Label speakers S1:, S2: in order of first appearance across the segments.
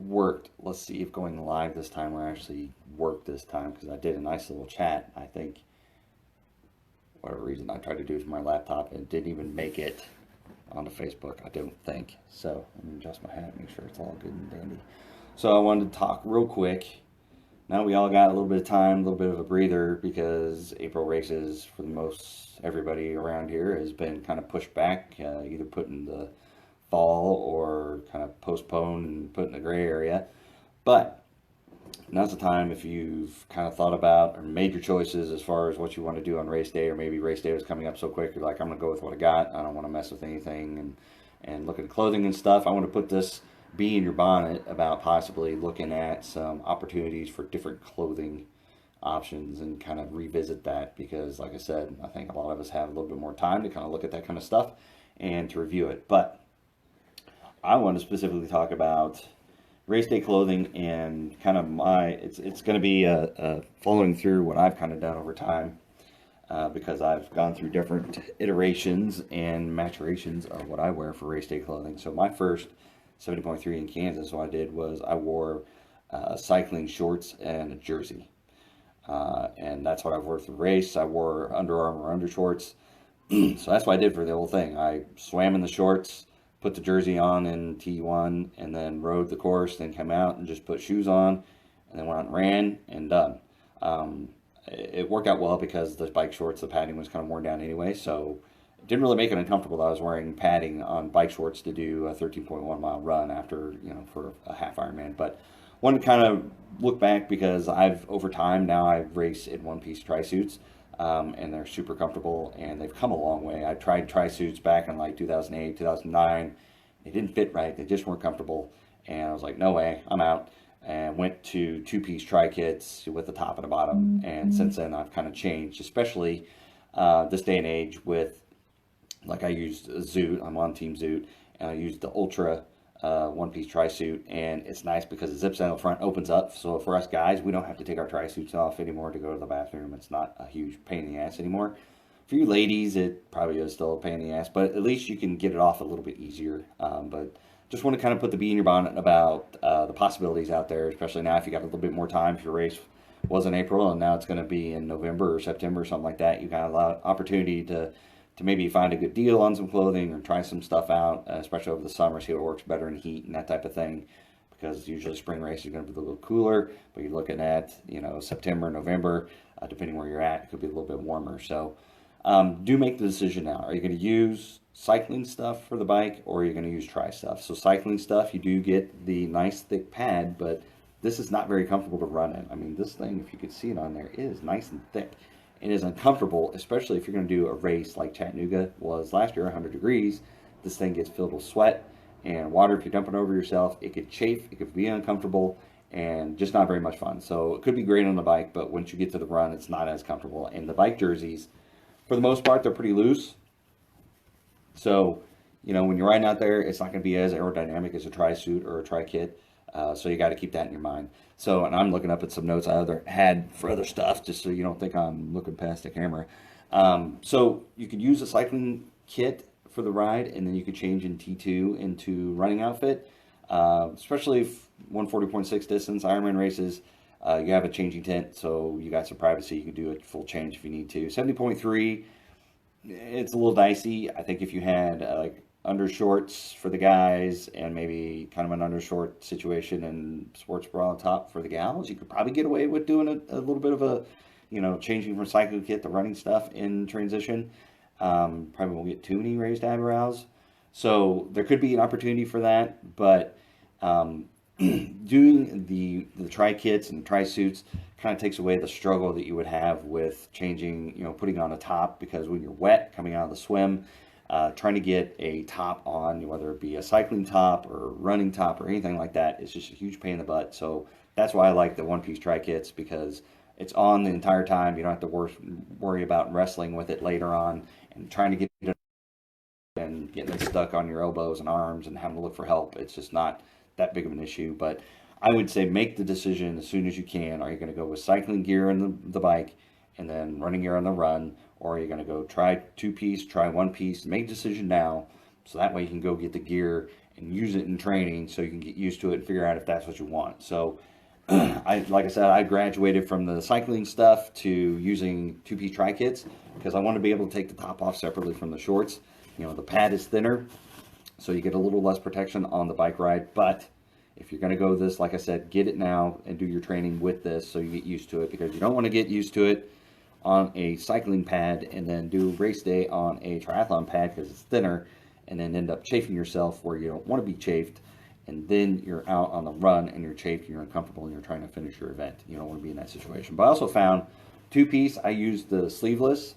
S1: worked. Let's see if going live this time will actually work this time, because I did a nice little chat. I think, whatever reason I tried to do it to my laptop, and it didn't even make it onto Facebook, I don't think. So let me adjust my hat, make sure it's all good and dandy. So I wanted to talk real quick. Now we all got a little bit of time, a little bit of a breather, because April races for the most everybody around here has been kind of pushed back, either put in the fall or kind of postponed and put in the gray area. But now's the time, if you've kind of thought about or made your choices as far as what you want to do on race day, or maybe race day was coming up so quick, you're like, I'm going to go with what I got. I don't want to mess with anything and look at clothing and stuff. I want to put this bee in your bonnet about possibly looking at some opportunities for different clothing options and kind of revisit that, because like I said, I think a lot of us have a little bit more time to kind of look at that kind of stuff and to review it. But I want to specifically talk about race day clothing and kind of it's going to be following through what I've kind of done over time, because I've gone through different iterations and maturations of what I wear for race day clothing. So my first 70.3 in Kansas, what I did was I wore cycling shorts and a jersey. And that's what I've worn for the race. I wore Under Armour undershorts. So that's what I did for the whole thing. I swam in the shorts, put the jersey on in T1, and then rode the course, then came out and just put shoes on, and then went out and ran, and done. It worked out well because the bike shorts, the padding was kind of worn down anyway, so it didn't really make it uncomfortable that I was wearing padding on bike shorts to do a 13.1 mile run after, for a half Ironman. But wanted to kind of look back, because over time now I've raced in one-piece tri-suits, and they're super comfortable, and they've come a long way. I tried tri-suits back in like 2008, 2009. They didn't fit right. They just weren't comfortable. And I was like, no way, I'm out. And went to two-piece tri-kits with the top and the bottom. And since then, I've kind of changed, especially this day and age with, like, I used Zoot. I'm on Team Zoot. And I used the Ultra one-piece tri-suit. And it's nice because it zips down the front, opens up. So for us guys, we don't have to take our tri-suits off anymore to go to the bathroom. It's not a huge pain in the ass anymore. For you ladies, it probably is still a pain in the ass, but at least you can get it off a little bit easier. But just want to kind of put the bee in your bonnet about the possibilities out there, especially now if you got a little bit more time. If your race was in April and now it's going to be in November or September or something like that, you got a lot of opportunity to maybe find a good deal on some clothing or try some stuff out, especially over the summer, see what works better in heat and that type of thing. Because usually spring race is going to be a little cooler, but you're looking at, September, November, depending where you're at, it could be a little bit warmer. So do make the decision now. Are you going to use cycling stuff for the bike, or are you going to use tri stuff? So cycling stuff, you do get the nice thick pad, but this is not very comfortable to run in. I mean, this thing, if you could see it on there, is nice and thick. It is uncomfortable, especially if you're going to do a race like Chattanooga was last year, 100 degrees. This thing gets filled with sweat and water. If you dump it over yourself, it could chafe, it could be uncomfortable, and just not very much fun. So it could be great on the bike, but once you get to the run, it's not as comfortable. And the bike jerseys, for the most part, they're pretty loose. So, when you're riding out there, it's not going to be as aerodynamic as a tri-suit or a tri-kit. So you got to keep that in your mind. So, and I'm looking up at some notes I had for other stuff, just so you don't think I'm looking past the camera. So you could use a cycling kit for the ride, and then you could change in T2 into running outfit. Especially if 140.6 distance Ironman races, you have a changing tent, so you got some privacy. You can do a full change if you need to. 70.3, it's a little dicey. I think if you had like undershorts for the guys and maybe kind of an undershort situation and sports bra on top for the gals, you could probably get away with doing a little bit of a, changing from cycling kit to running stuff in transition. Probably won't get too many raised eyebrows. So there could be an opportunity for that, but doing the tri-kits and tri-suits kind of takes away the struggle that you would have with changing, putting on a top, because when you're wet coming out of the swim, trying to get a top on, whether it be a cycling top or running top or anything like that, is just a huge pain in the butt. So that's why I like the one-piece tri-kits, because it's on the entire time. You don't have to worry about wrestling with it later on and trying to get it and getting it stuck on your elbows and arms and having to look for help. It's just not that big of an issue. But I would say make the decision as soon as you can. Are you going to go with cycling gear on the bike and then running gear on the run, or are you going to go try two-piece, try one-piece? Make a decision now, so that way you can go get the gear and use it in training so you can get used to it and figure out if that's what you want. So like I said, I graduated from the cycling stuff to using two-piece tri-kits because I want to be able to take the top off separately from the shorts. You know, the pad is thinner, so you get a little less protection on the bike ride. But if you're going to go this, like I said, get it now and do your training with this so you get used to it, because you don't want to get used to it on a cycling pad and then do race day on a triathlon pad because it's thinner, and then end up chafing yourself where you don't want to be chafed. And then you're out on the run and you're chafed, you're uncomfortable, and you're trying to finish your event. You don't want to be in that situation. But I also found two-piece, I used the sleeveless,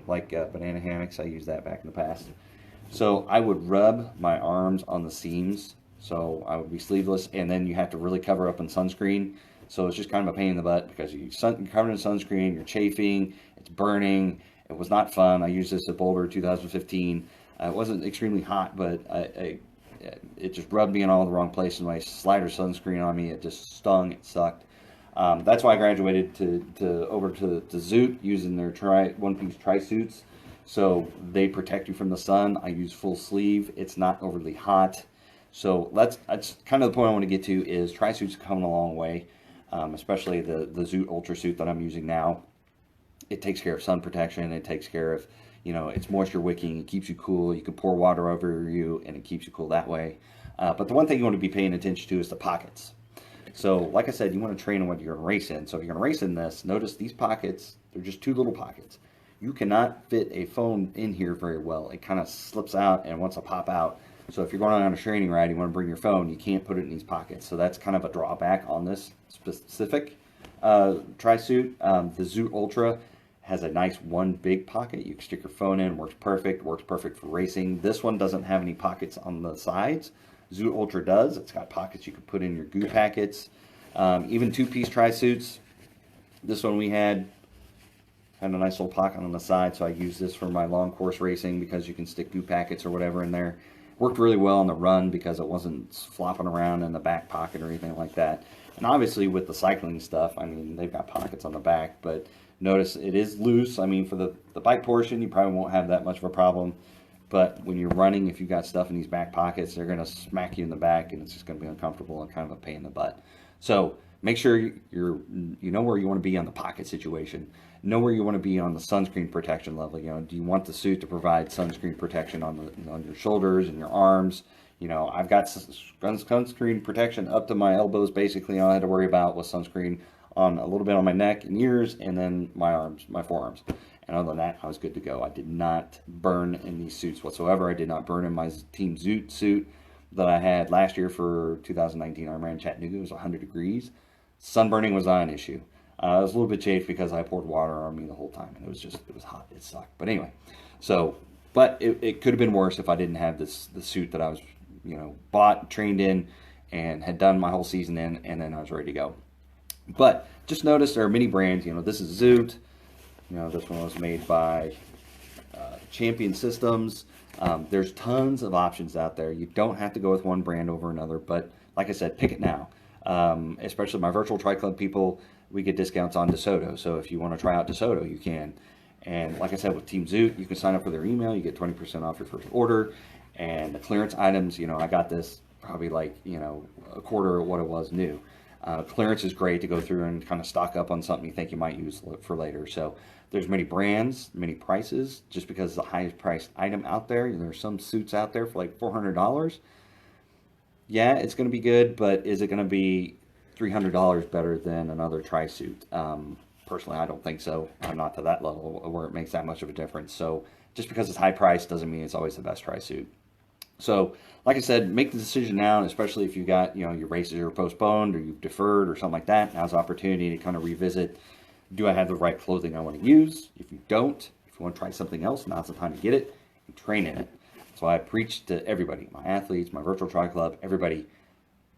S1: like banana hammocks. I used that back in the past. So I would rub my arms on the seams. So I would be sleeveless, and then you have to really cover up in sunscreen. So it's just kind of a pain in the butt because you're covered in sunscreen, you're chafing, it's burning. It was not fun. I used this at Boulder 2015. It wasn't extremely hot, but it just rubbed me in all the wrong places. My slider sunscreen on me, it just stung, it sucked. That's why I graduated over to Zoot using their one-piece tri-suits. So they protect you from the sun. I use full sleeve. It's not overly hot. So that's kind of the point I want to get to is tri-suits coming a long way, especially the Zoot Ultra suit that I'm using now. It takes care of sun protection. It takes care of, you know, it's moisture wicking. It keeps you cool. You can pour water over you, and it keeps you cool that way. But the one thing you want to be paying attention to is the pockets. So, like I said, you want to train on what you're going to race in. So if you're going to race in this, notice these pockets, they're just two little pockets. You cannot fit a phone in here very well. It kind of slips out and wants to pop out. So if you're going on a training ride, you want to bring your phone, you can't put it in these pockets. So that's kind of a drawback on this specific tri-suit. The Zoot Ultra has a nice one big pocket. You can stick your phone in, works perfect for racing. This one doesn't have any pockets on the sides. Zoot Ultra does. It's got pockets you can put in your goo packets. Even two-piece tri-suits. This one we had a nice little pocket on the side, so I use this for my long course racing because you can stick goo packets or whatever in there. Worked really well on the run because it wasn't flopping around in the back pocket or anything like that. And obviously with the cycling stuff, I mean, they've got pockets on the back, but notice it is loose. I mean, for the bike portion, you probably won't have that much of a problem. But when you're running, if you've got stuff in these back pockets, they're going to smack you in the back, and it's just going to be uncomfortable and kind of a pain in the butt. So make sure you know where you want to be on the pocket situation. Know where you want to be on the sunscreen protection level. You know, do you want the suit to provide sunscreen protection on your shoulders and your arms? You know, I've got sunscreen protection up to my elbows. Basically, all I had to worry about was sunscreen on a little bit on my neck and ears, and then my arms, my forearms. And other than that, I was good to go. I did not burn in these suits whatsoever. I did not burn in my Team Zoot suit that I had last year for 2019. I ran in Chattanooga. It was 100 degrees. Sunburning was not an issue. I was a little bit chafed because I poured water on me the whole time, and it was hot. It sucked. But anyway, but it could have been worse if I didn't have the suit that I was, bought, trained in, and had done my whole season in, and then I was ready to go. But just notice there are many brands. This is Zoot. This one was made by Champion Systems. There's tons of options out there. You don't have to go with one brand over another, but like I said, pick it now. Especially my virtual Tri Club people, we get discounts on DeSoto. So if you want to try out DeSoto, you can. And like I said, with Team Zoot, you can sign up for their email. You get 20% off your first order. And the clearance items, I got this probably a quarter of what it was new. Clearance is great to go through and kind of stock up on something you think you might use for later. So there's many brands, many prices, just because it's the highest priced item out there. There's some suits out there for like $400. Yeah, it's going to be good, but is it going to be $300 better than another tri-suit? Personally, I don't think so. I'm not to that level where it makes that much of a difference. So just because it's high priced doesn't mean it's always the best tri-suit. So, like I said, make the decision now, especially if you got, your races are postponed or you've deferred or something like that. Now's the opportunity to kind of revisit, do I have the right clothing I want to use? If you don't, if you want to try something else, now's the time to get it and train in it. So I preach to everybody, my athletes, my virtual Tri Club, everybody,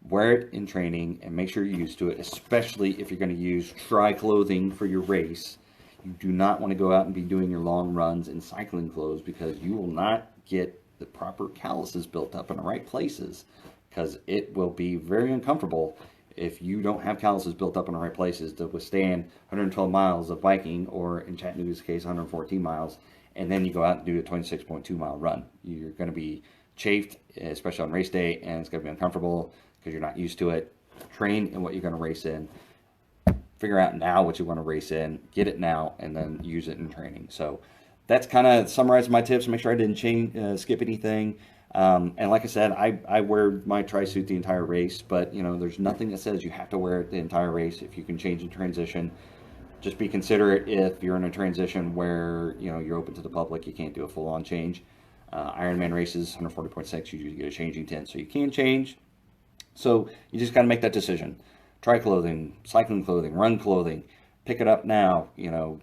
S1: wear it in training and make sure you're used to it, especially if you're going to use tri clothing for your race. You do not want to go out and be doing your long runs in cycling clothes because you will not get the proper calluses built up in the right places, because it will be very uncomfortable if you don't have calluses built up in the right places to withstand 112 miles of biking, or in Chattanooga's case 114 miles, and then you go out and do a 26.2 mile run. You're going to be chafed, especially on race day, and it's going to be uncomfortable because you're not used to it. Train in what you're going to race in. Figure out now what you want to race in, get it now, and then use it in training. So that's kind of summarizing my tips. Make sure I didn't skip anything. And like I said, I wear my tri-suit the entire race, but there's nothing that says you have to wear it the entire race. If you can change in transition, just be considerate if you're in a transition where you're open to the public, you can't do a full-on change. Ironman races, 140.6, you usually get a changing tent, so you can change. So you just got to make that decision. Tri clothing, cycling clothing, run clothing. Pick it up now.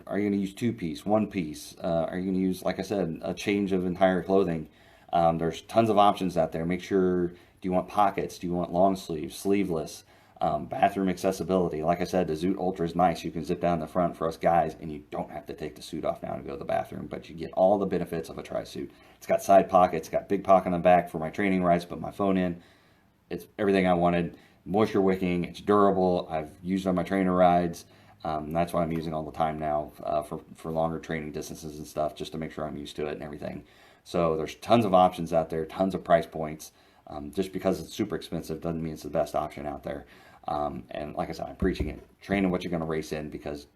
S1: Are you going to use 2-piece, 1-piece? Are you going to use, like I said, a change of entire clothing? There's tons of options out there. Make sure, do you want pockets? Do you want long sleeves, sleeveless? Bathroom accessibility. Like I said, the Zoot Ultra is nice. You can zip down the front for us guys, and you don't have to take the suit off now to go to the bathroom, but you get all the benefits of a tri-suit. It's got side pockets, got big pocket on the back for my training rides, put my phone in. It's everything I wanted. Moisture wicking, it's durable. I've used it on my trainer rides. That's why I'm using all the time now for longer training distances and stuff, just to make sure I'm used to it and everything. So there's tons of options out there, tons of price points. Just because it's super expensive doesn't mean it's the best option out there. And like I said, I'm preaching it. Training what you're going to race in, because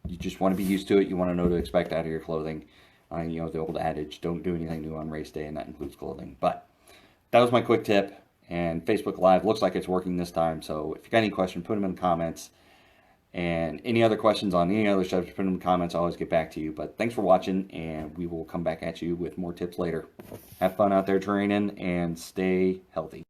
S1: you just want to be used to it. You want to know to expect out of your clothing. The old adage, don't do anything new on race day, and that includes clothing. But that was my quick tip. And Facebook Live looks like it's working this time. So if you got any questions, put them in the comments. And any other questions on any other subject, put them in the comments. I'll always get back to you. But thanks for watching, and we will come back at you with more tips later. Have fun out there training, and stay healthy.